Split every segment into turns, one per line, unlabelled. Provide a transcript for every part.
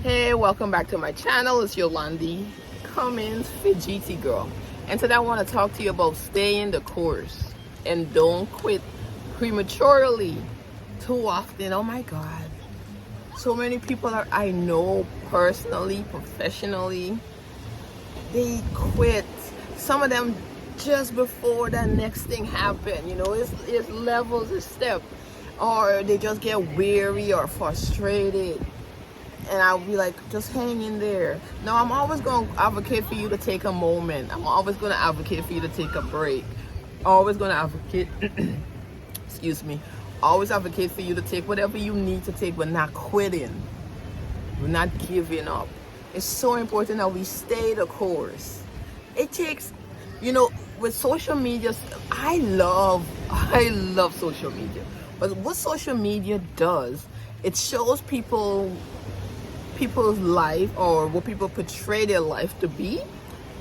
Hey, welcome back to my channel. It's Yolandi Cummins, Fit GT Girl. And today I want to talk to you about staying the course and don't quit prematurely too often. Oh my God. So many people I know personally, professionally, they quit. Some of them just before that next thing happen. It's levels, it's step. Or they just get weary or frustrated. And I'll be like, just hang in there. No, I'm always going to advocate for you to take a moment. I'm always going to advocate for you to take a break. Always going to advocate, excuse me, always advocate for you to take whatever you need to take, but not quitting. We're not giving up. It's so important that we stay the course. It takes, with social media, I love social media. But what social media does, it shows people's life, or what people portray their life to be,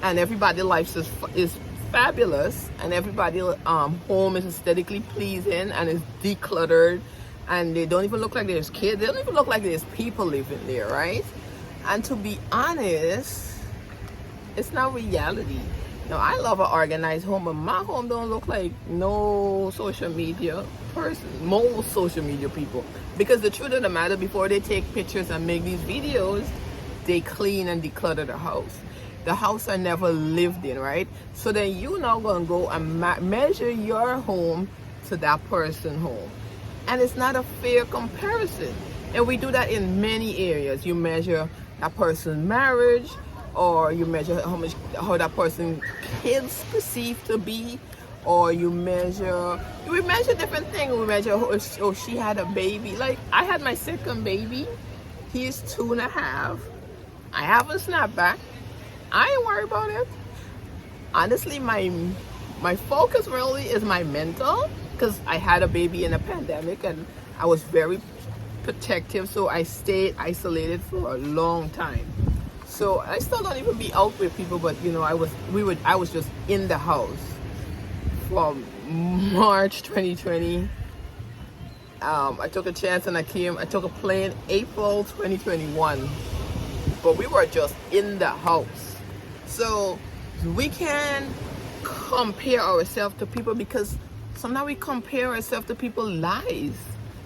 and everybody's life is fabulous, and everybody's home is aesthetically pleasing and is decluttered, and they don't even look like there's kids, they don't even look like there's people living there, right? And to be honest, it's not reality. Now, I love an organized home, but my home don't look like no social media person, most social media people. Because the truth of the matter, before they take pictures and make these videos, they clean and declutter the house. The house are never lived in, right? So then you now gonna go and measure your home to that person's home. And it's not a fair comparison. And we do that in many areas. You measure that person's marriage, or you measure how that person's kids perceive to be, or we measure different things. We measure, oh, she had a baby. Like, I had my second baby. He's 2.5. I haven't snapped back. I ain't worried about it. Honestly, my focus really is my mental, because I had a baby in a pandemic and I was very protective, so I stayed isolated for a long time. So I still don't even be out with people, but I was just in the house from March 2020. I took a chance and I took a plane April 2021, but we were just in the house. So we can compare ourselves to people, because sometimes we compare ourselves to people's lies.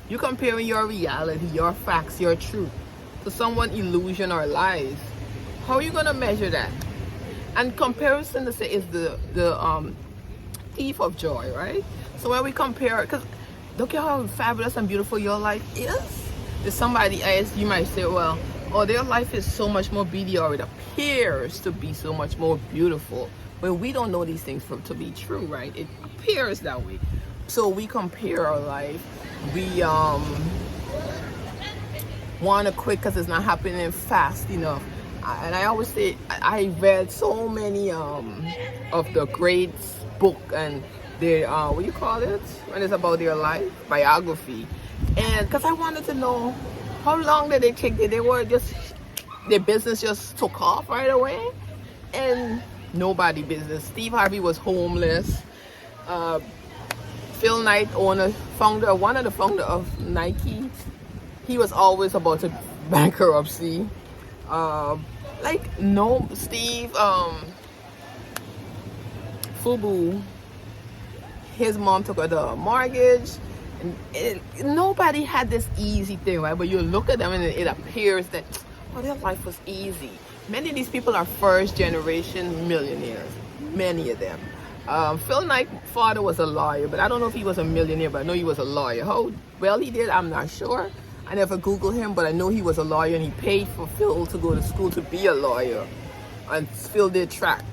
You're comparing your reality, your facts, your truth to someone's illusion or lies. How are you gonna measure that? And comparison, to say, is the thief of joy, right? So when we compare, because look at how fabulous and beautiful your life is. There's somebody else, you might say, well, oh, their life is so much more beautiful, or it appears to be so much more beautiful. But we don't know these things to be true, right? It appears that way. So we compare our life. We want to quit because it's not happening fast enough. And I always say, I read so many of the great book, and their what do you call it when it's about their life, biography. And because I wanted to know how long did they take, their business just took off right away, and nobody business. Steve Harvey was homeless. Phil Knight, one of the founder of Nike, he was always about to bankruptcy. Steve Fubu, his mom took out the mortgage, and nobody had this easy thing, right? But you look at them and it appears that, oh, their life was easy. Many of these people are first generation millionaires, many of them. Phil Knight's father was a lawyer, but I don't know if he was a millionaire, but I know he was a lawyer. How well he did, I'm not sure. I never Googled him, but I know he was a lawyer, and he paid for Phil to go to school to be a lawyer. And Phil did track.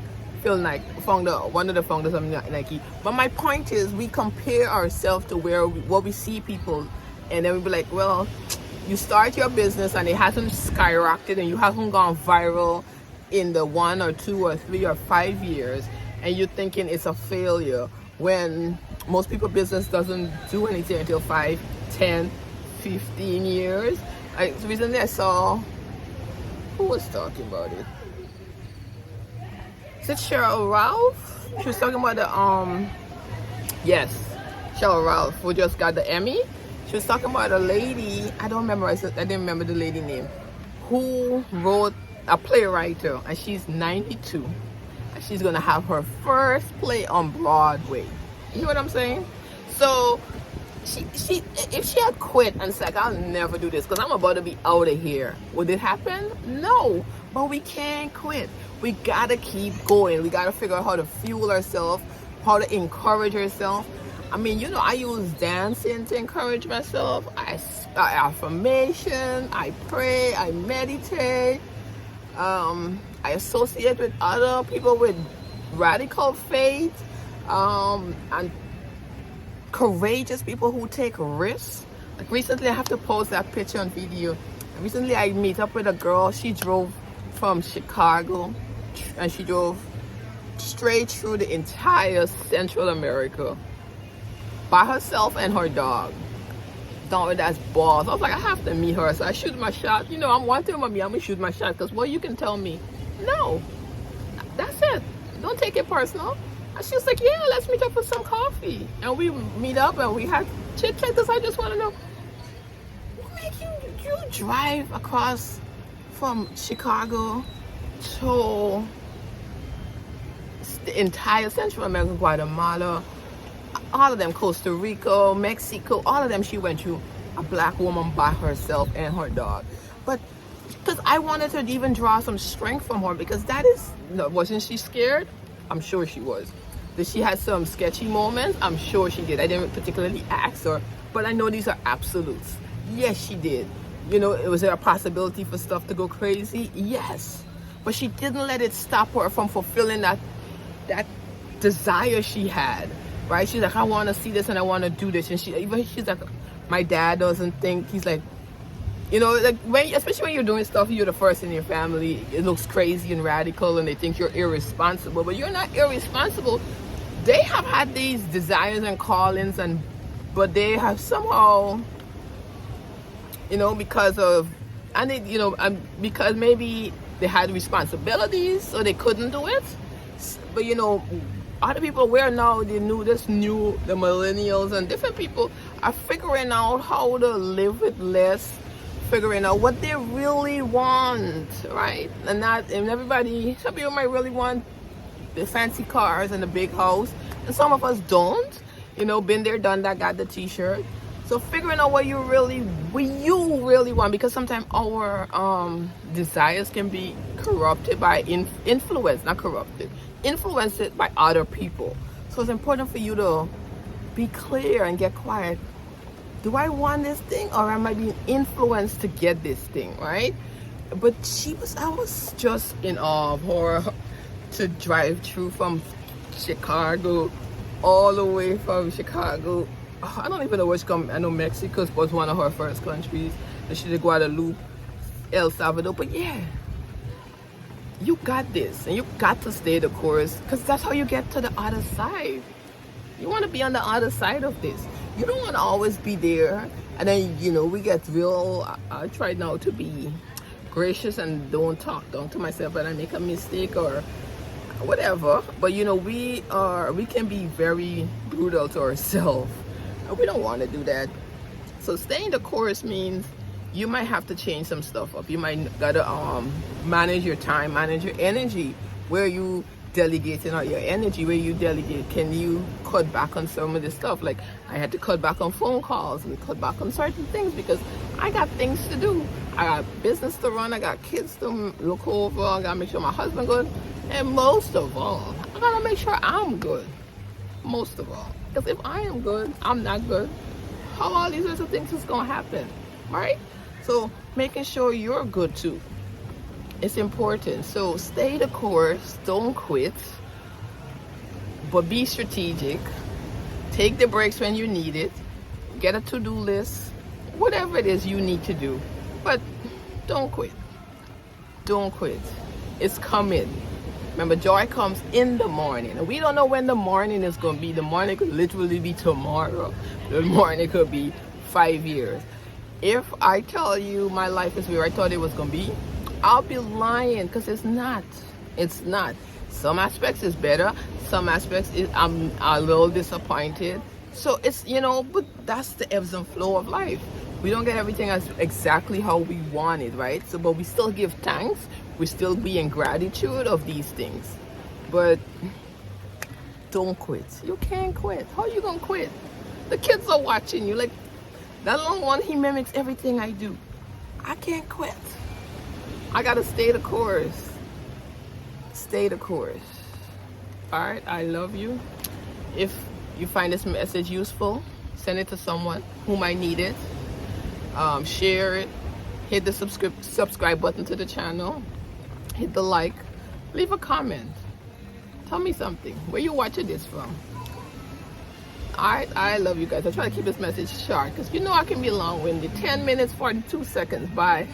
Phil Knight, one of the founders of Nike. But my point is, we compare ourselves to what we see people, and then we be like, well, you start your business and it hasn't skyrocketed, and you haven't gone viral in the 1 or 2 or 3 or 5 years, and you're thinking it's a failure, when most people business doesn't do anything until 5, 10, 15 years. Recently I saw, who was talking about it? Is it Cheryl Ralph? She was talking about yes, Cheryl Ralph, who just got the Emmy. She was talking about a lady, I don't remember, I didn't remember the lady name, who wrote a playwright, and she's 92, and she's gonna have her first play on Broadway. You know what I'm saying? So she if she had quit and said, I'll never do this because I'm about to be out of here, would it happen? No. But we can't quit. We gotta keep going. We gotta figure out how to fuel ourselves, how to encourage ourselves. I mean, you know, I use dancing to encourage myself. I affirmation, I pray, I meditate. I associate with other people with radical faith, and courageous people who take risks. Like recently, I have to post that picture on video. Recently, I meet up with a girl. She drove from Chicago, and she drove straight through the entire Central America by herself and her dog. Don't that's balls. I was like, I have to meet her. So I shoot my shot. You know, I'm one thing with me, I'm gonna shoot my shot because what you can tell me, no, that's it. Don't take it personal. And she was like, yeah, let's meet up for some coffee. And we meet up and we had chit chat. Because I just want to know, what make you drive across from Chicago to the entire Central America, Guatemala, all of them, Costa Rica, Mexico, all of them she went through, a black woman by herself and her dog. But because I wanted to even draw some strength from her, because that is, wasn't she scared? I'm sure she was. Did she have some sketchy moments? I'm sure she did. I didn't particularly ask her, but I know these are absolutes. Yes, she did. You know, was there a possibility for stuff to go crazy? Yes. But she didn't let it stop her from fulfilling that desire she had. Right? She's like, I want to see this and I want to do this. And she's like, my dad doesn't think, he's like, you know, like especially when you're doing stuff, you're the first in your family, it looks crazy and radical and they think you're irresponsible, but you're not irresponsible. They have had these desires and callings, but they have somehow, you know, because maybe they had responsibilities, so they couldn't do it. But you know, other people where now the millennials and different people are figuring out how to live with less, figuring out what they really want, right? And some people might really want the fancy cars and the big house, and some of us don't. You know, been there, done that, got the t-shirt. So figuring out what you really want, because sometimes our desires can be corrupted by influenced by other people. So it's important for you to be clear and get quiet. Do I want this thing, or am I being influenced to get this thing, right? But I was just in awe of her to drive through from Chicago, all the way from Chicago. I don't even know which country. I know Mexico was one of her first countries. And she did Guadeloupe, El Salvador. But yeah, you got this, and you got to stay the course, because that's how you get to the other side. You want to be on the other side of this. You don't want to always be there, and then, you know, we get real. I try now to be gracious and don't talk down to myself when I make a mistake or whatever. But you know, we can be very brutal to ourselves, and we don't want to do that. So staying the course means you might have to change some stuff up. You might gotta manage your time, manage your energy. Where you delegating out your energy, where you delegate, can you cut back on some of this stuff? Like I had to cut back on phone calls and cut back on certain things because I got things to do. I got business to run, I got kids to look over, I gotta make sure my husband good, and most of all, I gotta make sure I'm good. Most of all, because if I am good, I'm not good, how all these other things is gonna happen, right? So making sure you're good too, it's important. So stay the course, don't quit, but be strategic. Take the breaks when you need it. Get a to-do list, whatever it is you need to do, but don't quit. Don't quit. It's coming. Remember, joy comes in the morning, and we don't know when the morning is going to be. The morning could literally be tomorrow. The morning could be 5 years. If I tell you my life is where I thought it was going to be, I'll be lying, because it's not. It's not. Some aspects is better. Some aspects I'm a little disappointed. So it's, you know, but that's the ebbs and flow of life. We don't get everything as exactly how we want it, right? So, but we still give thanks. We still be in gratitude of these things. But don't quit. You can't quit. How you gonna quit? The kids are watching you. Like that little one, he mimics everything I do. I can't quit. I gotta stay the course. Stay the course. All right, I love you. If you find this message useful, send it to someone who might need it. Share it. Hit the subscribe button to the channel. Hit the like. Leave a comment. Tell me something. Where you watching this from? Alright, I love you guys. I try to keep this message short because you know I can be long-winded. 10 minutes, 42 seconds. Bye.